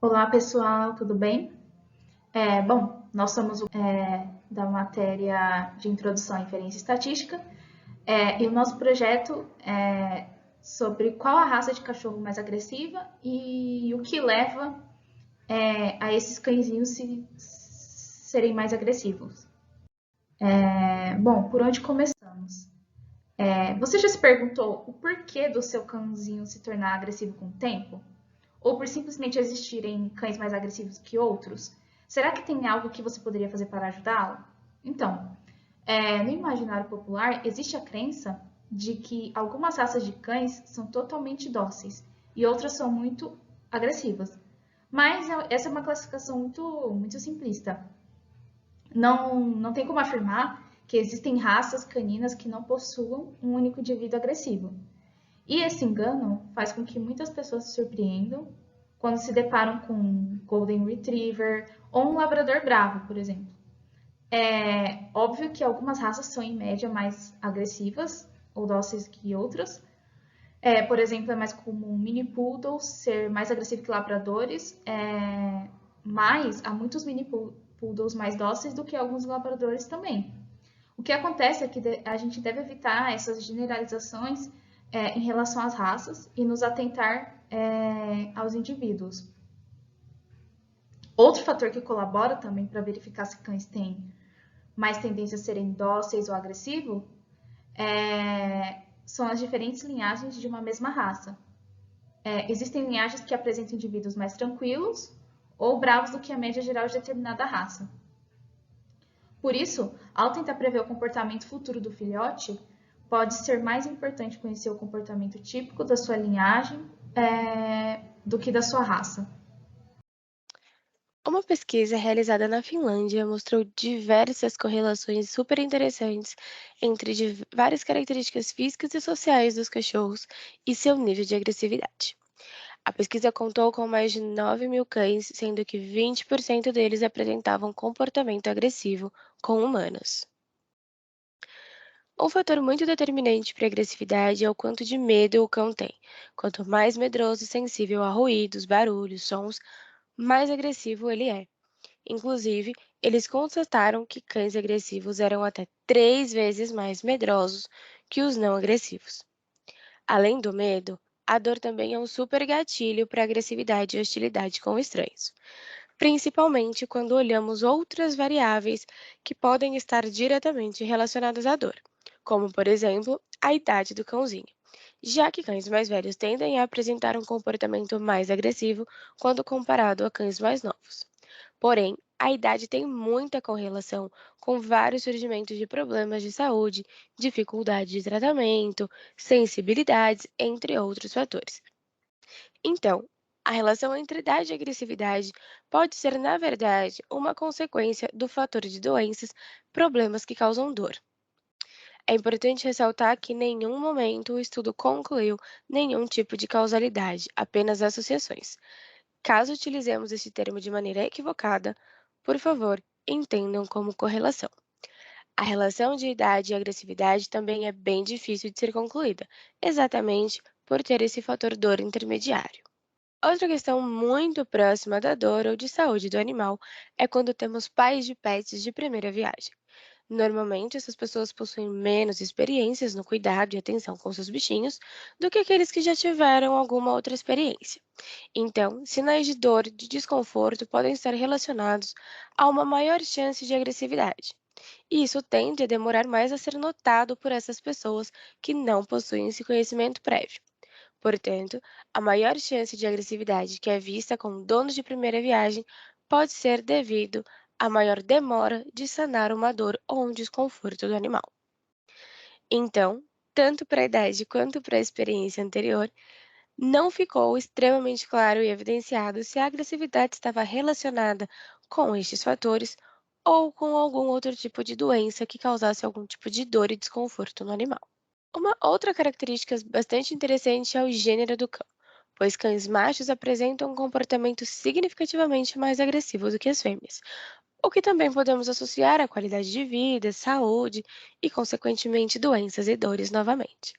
Olá, pessoal, tudo bem? Bom, nós somos da matéria de Introdução à Inferência Estatística e o nosso projeto é sobre qual a raça de cachorro mais agressiva e o que leva a esses cãezinhos serem mais agressivos. Bom, por onde começamos? Você já se perguntou o porquê do seu cãezinho se tornar agressivo com o tempo? Ou por simplesmente existirem cães mais agressivos que outros? Será que tem algo que você poderia fazer para ajudá-lo? Então, no imaginário popular, existe a crença de que algumas raças de cães são totalmente dóceis e outras são muito agressivas. Mas essa é uma classificação muito simplista. Não tem como afirmar que existem raças caninas que não possuam um único indivíduo agressivo. E esse engano faz com que muitas pessoas se surpreendam quando se deparam com um Golden Retriever ou um Labrador Bravo, por exemplo. É óbvio que algumas raças são, em média, mais agressivas ou dóceis que outras. Por exemplo, é mais comum Mini Poodles ser mais agressivo que Labradores, mas há muitos Mini Poodles mais dóceis do que alguns Labradores também. O que acontece é que a gente deve evitar essas generalizações em relação às raças e nos atentar aos indivíduos. Outro fator que colabora também para verificar se cães têm mais tendência a serem dóceis ou agressivos são as diferentes linhagens de uma mesma raça. Existem linhagens que apresentam indivíduos mais tranquilos ou bravos do que a média geral de determinada raça. Por isso, ao tentar prever o comportamento futuro do filhote, pode ser mais importante conhecer o comportamento típico da sua linhagem do que da sua raça. Uma pesquisa realizada na Finlândia mostrou diversas correlações super interessantes entre várias características físicas e sociais dos cachorros e seu nível de agressividade. A pesquisa contou com mais de 9.000 cães, sendo que 20% deles apresentavam comportamento agressivo com humanos. Um fator muito determinante para a agressividade é o quanto de medo o cão tem. Quanto mais medroso e sensível a ruídos, barulhos, sons, mais agressivo ele é. Inclusive, eles constataram que cães agressivos eram até 3 vezes mais medrosos que os não agressivos. Além do medo, a dor também é um super gatilho para agressividade e hostilidade com estranhos, principalmente quando olhamos outras variáveis que podem estar diretamente relacionadas à dor, como, por exemplo, a idade do cãozinho, já que cães mais velhos tendem a apresentar um comportamento mais agressivo quando comparado a cães mais novos. Porém, a idade tem muita correlação com vários surgimentos de problemas de saúde, dificuldade de tratamento, sensibilidades, entre outros fatores. Então, a relação entre idade e agressividade pode ser, na verdade, uma consequência do fator de doenças, problemas que causam dor. É importante ressaltar que em nenhum momento o estudo concluiu nenhum tipo de causalidade, apenas associações. Caso utilizemos esse termo de maneira equivocada, por favor, entendam como correlação. A relação de idade e agressividade também é bem difícil de ser concluída, exatamente por ter esse fator dor intermediário. Outra questão muito próxima da dor ou de saúde do animal é quando temos pais de pets de primeira viagem. Normalmente, essas pessoas possuem menos experiências no cuidado e atenção com seus bichinhos do que aqueles que já tiveram alguma outra experiência. Então, sinais de dor e de desconforto podem estar relacionados a uma maior chance de agressividade. E isso tende a demorar mais a ser notado por essas pessoas que não possuem esse conhecimento prévio. Portanto, a maior chance de agressividade que é vista com donos de primeira viagem pode ser devido à maior demora de sanar uma dor ou um desconforto do animal. Então, tanto para a idade quanto para a experiência anterior, não ficou extremamente claro e evidenciado se a agressividade estava relacionada com estes fatores ou com algum outro tipo de doença que causasse algum tipo de dor e desconforto no animal. Uma outra característica bastante interessante é o gênero do cão, pois cães machos apresentam um comportamento significativamente mais agressivo do que as fêmeas, o que também podemos associar à qualidade de vida, saúde e, consequentemente, doenças e dores novamente.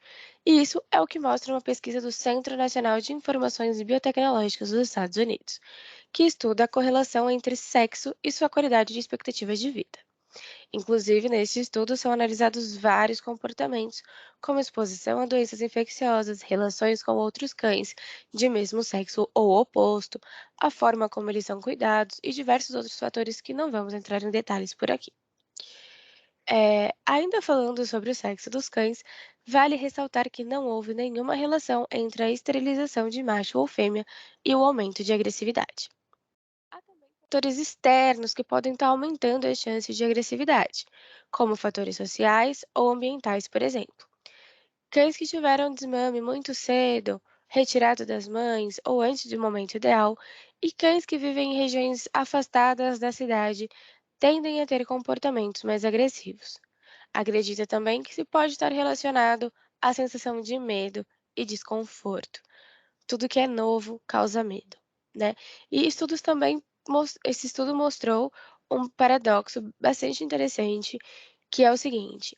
E isso é o que mostra uma pesquisa do Centro Nacional de Informações Biotecnológicas dos Estados Unidos, que estuda a correlação entre sexo e sua qualidade de expectativas de vida. Inclusive, neste estudo são analisados vários comportamentos, como exposição a doenças infecciosas, relações com outros cães de mesmo sexo ou oposto, a forma como eles são cuidados e diversos outros fatores que não vamos entrar em detalhes por aqui. Ainda falando sobre o sexo dos cães, vale ressaltar que não houve nenhuma relação entre a esterilização de macho ou fêmea e o aumento de agressividade. Há também fatores externos que podem estar aumentando as chances de agressividade, como fatores sociais ou ambientais, por exemplo. Cães que tiveram desmame muito cedo, retirado das mães ou antes do momento ideal, e cães que vivem em regiões afastadas da cidade tendem a ter comportamentos mais agressivos. Acredita também que se pode estar relacionado à sensação de medo e desconforto. Tudo que é novo causa medo, né? E estudos também, esse estudo mostrou um paradoxo bastante interessante, que é o seguinte: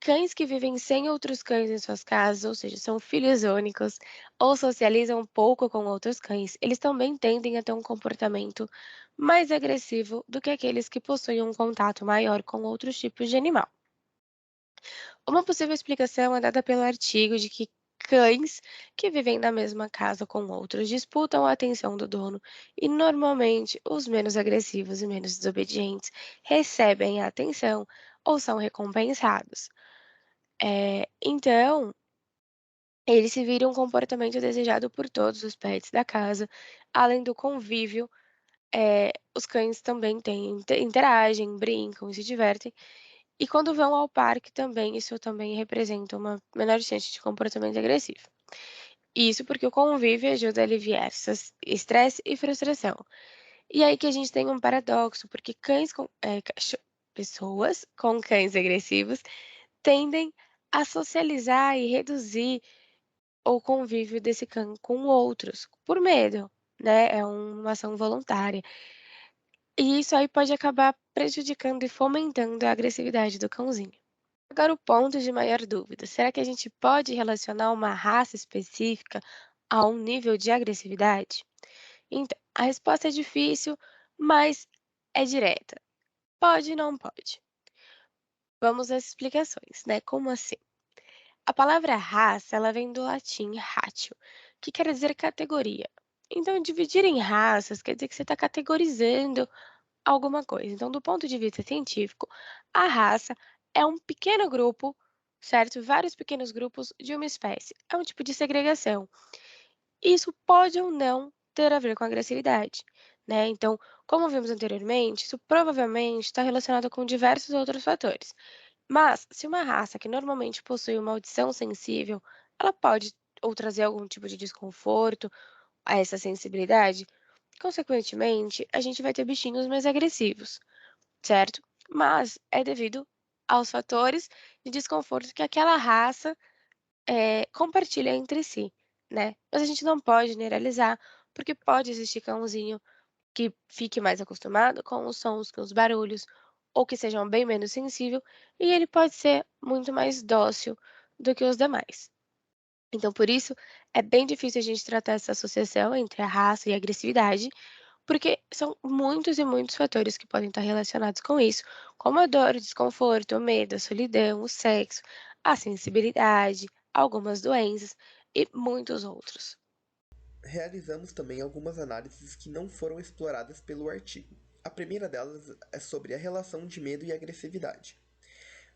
cães que vivem sem outros cães em suas casas, ou seja, são filhos únicos, ou socializam pouco com outros cães, eles também tendem a ter um comportamento mais agressivo do que aqueles que possuem um contato maior com outros tipos de animal. Uma possível explicação é dada pelo artigo de que cães que vivem na mesma casa com outros disputam a atenção do dono e, normalmente, os menos agressivos e menos desobedientes recebem a atenção ou são recompensados. Então, eles se viram um comportamento desejado por todos os pets da casa. Além do convívio, os cães também interagem, brincam e se divertem. E quando vão ao parque também, isso também representa uma menor chance de comportamento agressivo. Isso porque o convívio ajuda a aliviar estresse e frustração. E aí que a gente tem um paradoxo, porque pessoas com cães agressivos tendem a socializar e reduzir o convívio desse cão com outros, por medo, né? É uma ação voluntária. E isso aí pode acabar prejudicando e fomentando a agressividade do cãozinho. Agora o ponto de maior dúvida, será que a gente pode relacionar uma raça específica a um nível de agressividade? Então, a resposta é difícil, mas é direta. Pode e não pode. Vamos às explicações, né? Como assim? A palavra raça, ela vem do latim ratio, que quer dizer categoria. Então, dividir em raças quer dizer que você está categorizando alguma coisa. Então, do ponto de vista científico, a raça é um pequeno grupo, certo? Vários pequenos grupos de uma espécie. É um tipo de segregação. Isso pode ou não ter a ver com agressividade, né? Então, como vimos anteriormente, isso provavelmente está relacionado com diversos outros fatores. Mas, se uma raça que normalmente possui uma audição sensível, ela pode ou trazer algum tipo de desconforto a essa sensibilidade, consequentemente, a gente vai ter bichinhos mais agressivos, certo? Mas é devido aos fatores de desconforto que aquela raça compartilha entre si, né? Mas a gente não pode generalizar, porque pode existir cãozinho que fique mais acostumado com os sons, com os barulhos, ou que sejam bem menos sensível, e ele pode ser muito mais dócil do que os demais. Então, por isso, é bem difícil a gente tratar essa associação entre a raça e a agressividade, porque são muitos e muitos fatores que podem estar relacionados com isso, como a dor, o desconforto, o medo, a solidão, o sexo, a sensibilidade, algumas doenças e muitos outros. Realizamos também algumas análises que não foram exploradas pelo artigo. A primeira delas é sobre a relação de medo e agressividade.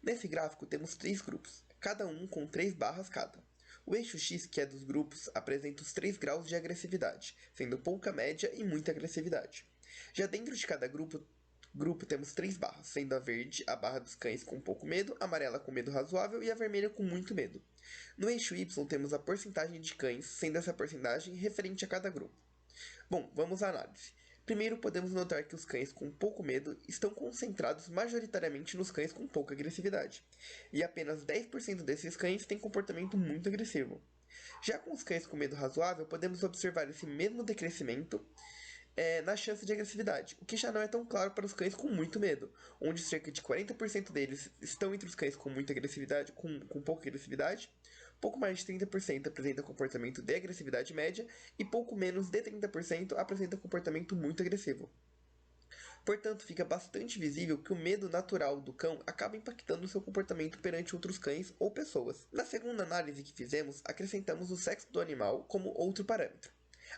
Nesse gráfico temos três grupos, cada um com 3 barras cada. O eixo X, que é dos grupos, apresenta os 3 graus de agressividade, sendo pouca, média e muita agressividade. Já dentro de cada grupo temos 3 barras, sendo a verde a barra dos cães com pouco medo, a amarela com medo razoável e a vermelha com muito medo. No eixo Y temos a porcentagem de cães, sendo essa porcentagem referente a cada grupo. Bom, vamos à análise. Primeiro, podemos notar que os cães com pouco medo estão concentrados majoritariamente nos cães com pouca agressividade, e apenas 10% desses cães têm comportamento muito agressivo. Já com os cães com medo razoável, podemos observar esse mesmo decrescimento na chance de agressividade, o que já não é tão claro para os cães com muito medo, onde cerca de 40% deles estão entre os cães com muita agressividade, com pouca agressividade, pouco mais de 30% apresenta comportamento de agressividade média e pouco menos de 30% apresenta comportamento muito agressivo. Portanto, fica bastante visível que o medo natural do cão acaba impactando seu comportamento perante outros cães ou pessoas. Na segunda análise que fizemos, acrescentamos o sexo do animal como outro parâmetro.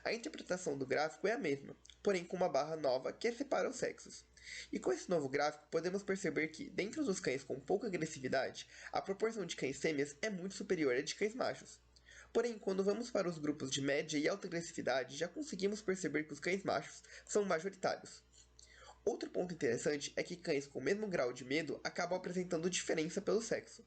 A interpretação do gráfico é a mesma, porém com uma barra nova que separa os sexos. E com esse novo gráfico, podemos perceber que, dentre os cães com pouca agressividade, a proporção de cães fêmeas é muito superior à de cães machos. Porém, quando vamos para os grupos de média e alta agressividade, já conseguimos perceber que os cães machos são majoritários. Outro ponto interessante é que cães com o mesmo grau de medo acabam apresentando diferença pelo sexo.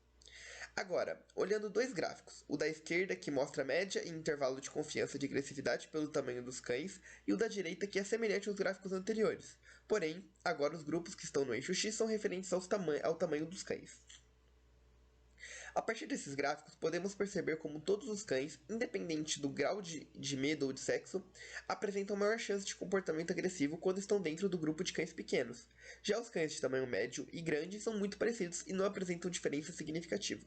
Agora, olhando dois gráficos, o da esquerda que mostra a média e intervalo de confiança de agressividade pelo tamanho dos cães, e o da direita que é semelhante aos gráficos anteriores. Porém, agora os grupos que estão no eixo X são referentes ao tamanho dos cães. A partir desses gráficos, podemos perceber como todos os cães, independente do grau de medo ou de sexo, apresentam maior chance de comportamento agressivo quando estão dentro do grupo de cães pequenos. Já os cães de tamanho médio e grande são muito parecidos e não apresentam diferença significativa.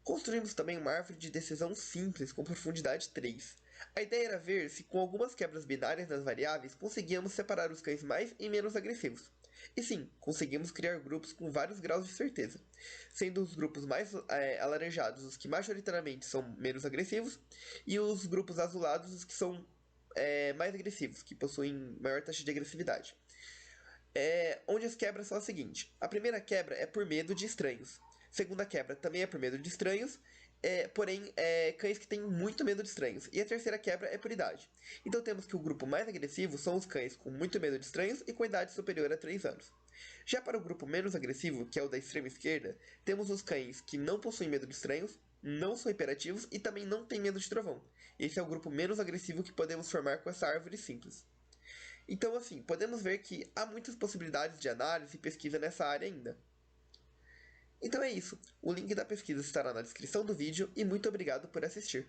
Construímos também uma árvore de decisão simples com profundidade 3. A ideia era ver se, com algumas quebras binárias nas variáveis, conseguíamos separar os cães mais e menos agressivos. E sim, conseguimos criar grupos com vários graus de certeza, sendo os grupos mais alaranjados os que majoritariamente são menos agressivos, e os grupos azulados os que são mais agressivos, que possuem maior taxa de agressividade. Onde as quebras são as seguintes. A primeira quebra é por medo de estranhos. Segunda quebra também é por medo de estranhos, porém cães que têm muito medo de estranhos. E a terceira quebra é por idade. Então temos que o grupo mais agressivo são os cães com muito medo de estranhos e com idade superior a 3 anos. Já para o grupo menos agressivo, que é o da extrema esquerda, temos os cães que não possuem medo de estranhos, não são hiperativos e também não têm medo de trovão. Esse é o grupo menos agressivo que podemos formar com essa árvore simples. Então, assim, podemos ver que há muitas possibilidades de análise e pesquisa nessa área ainda. Então é isso, o link da pesquisa estará na descrição do vídeo e muito obrigado por assistir.